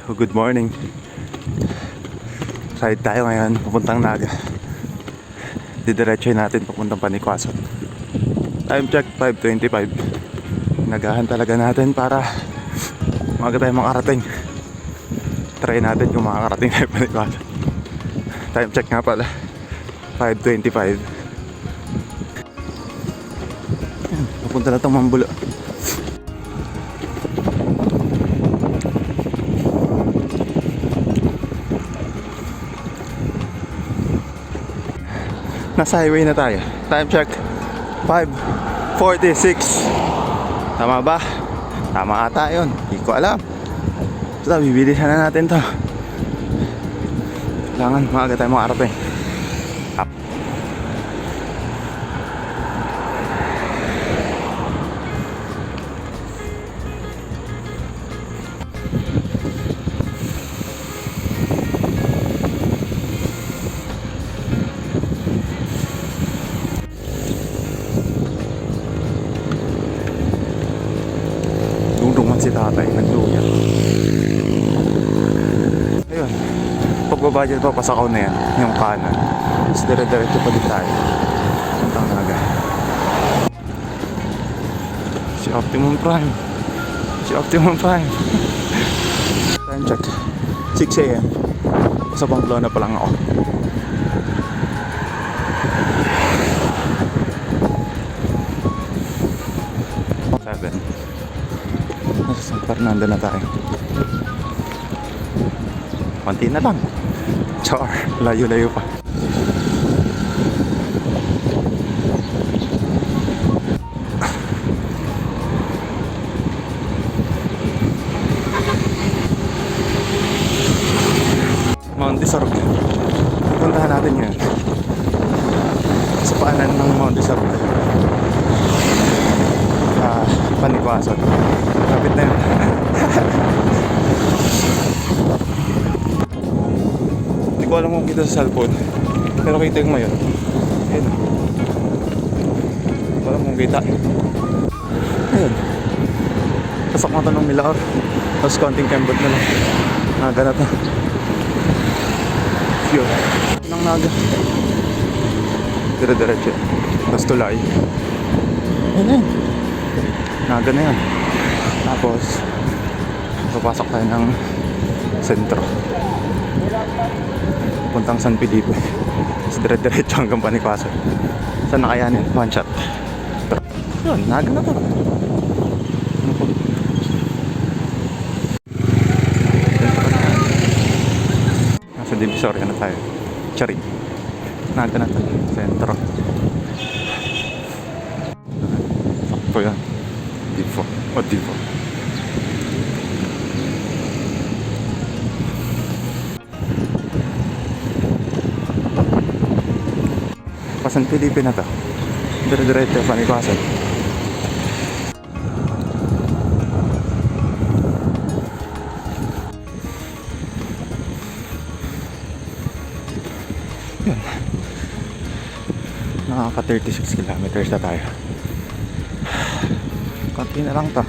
Good morning. Ride tayo ngayon papuntang Naga. Didiretsoy natin papuntang Panicuason. Time check 5:25. Nagahan talaga natin para maaga tayo makarating. Try natin kung makakarating tayo Panicuason. Time check nga pala 5:25. Papunta na itong Mambulo. Nasa highway na tayo. Time check 5:46. Tama ba? Tama ata yun. Hindi ko alam. Basta bibilisan na natin to. Kailangan maaga tayo makarating. Up. Dungdungan si tatay, nagluya. Ayun, pagbaba dyan, papasakaw na yan, yung kanan. Tapos dire-diretso pa din tayo. Puntang Naga. Si Optimum Prime. Time check 6 AM. Sa Pamplona pa lang ako. Nasa San Fernando na tayo. Konti na lang. Char, layo-layo pa. Monte Sur. Puntahan natin yun. Sa paanan ng Monte Sur. Panicuason. Kapit na yun. Hindi ko alam kung kita sa cellphone, pero kita yung mayon. Ayun. Hindi ko alam kung kita. Ayun. Pasok na ito ng Milaor. Tapos konting kembot na lang. Naga na ito. Yun. Nang Naga. Dire-diretso. Tapos tulay. Ayun na yun. Naga na yan. Tapos papasok tayo ng sentro puntang San Felipe. Tapos dire-diretso hanggang Panicuason. Saan na kaya yan? One shot. Yun, Naga na to. Nasa Divisoria na tayo. Charing. Naga na to. Sentro. Sakto yan. Divo. O Divo. San Felipe na to. Dire-diretso Panicuason. Yan. Nakaka 36 kilometers na tayo. Konti na lang to.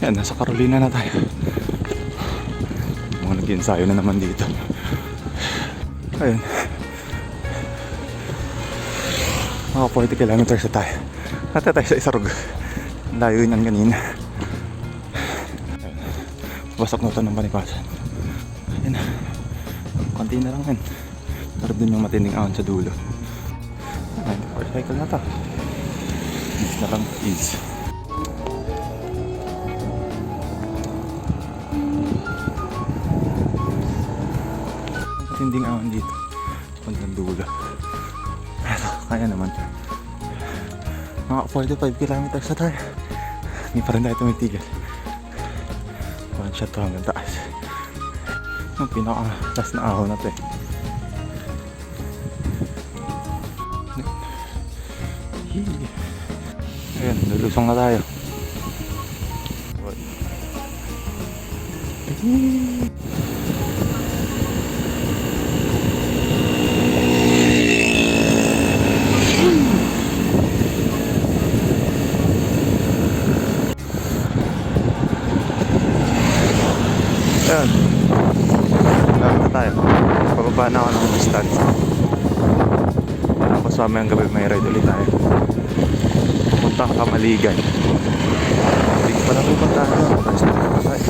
Yan, nasa Carolina na tayo. Mga nag-ensayo na naman dito. Ayun. Mga 40 kilometers na tayo. Nata tayo sa Isarog. Layo yun kanina. Basak na ito ng Panicuason. Ayun. Konti na lang yan. Pero dun yung matinding ahon sa dulo. Ayun, first cycle na ito. Ease na lang, ease. Matinding ahon dito. Puntang dulo. Pero kaya naman. Mga 45 kilometers na tayo. Hindi pa rin tayo tumitigil. One shot to hanggang taas. Ang pinaka-last na ahon na ito eh. Ayan, lulusong na tayo. Ayan. Lahat na tayo. Pababa na ako ng distance. Tapos mamayang gabi may ride ulit tayo. Punta ka Kamaligan. Hindi ko pala pupunta na. Basta na tayo.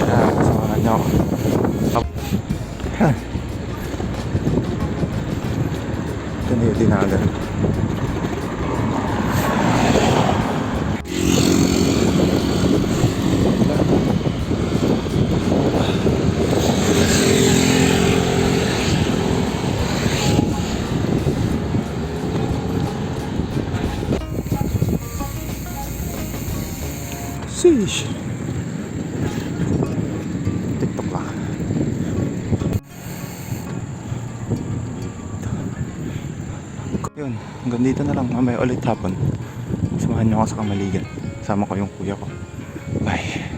Yan. Kasamahan niyo ako. Yan. Ito na yung Naga. Sheesh. TikTok ka. Yun, hanggang dito na lang. Mamaya ulit hapon. Samahan niyo ako sa Kamaligan. Sama ko yung kuya ko. Bye.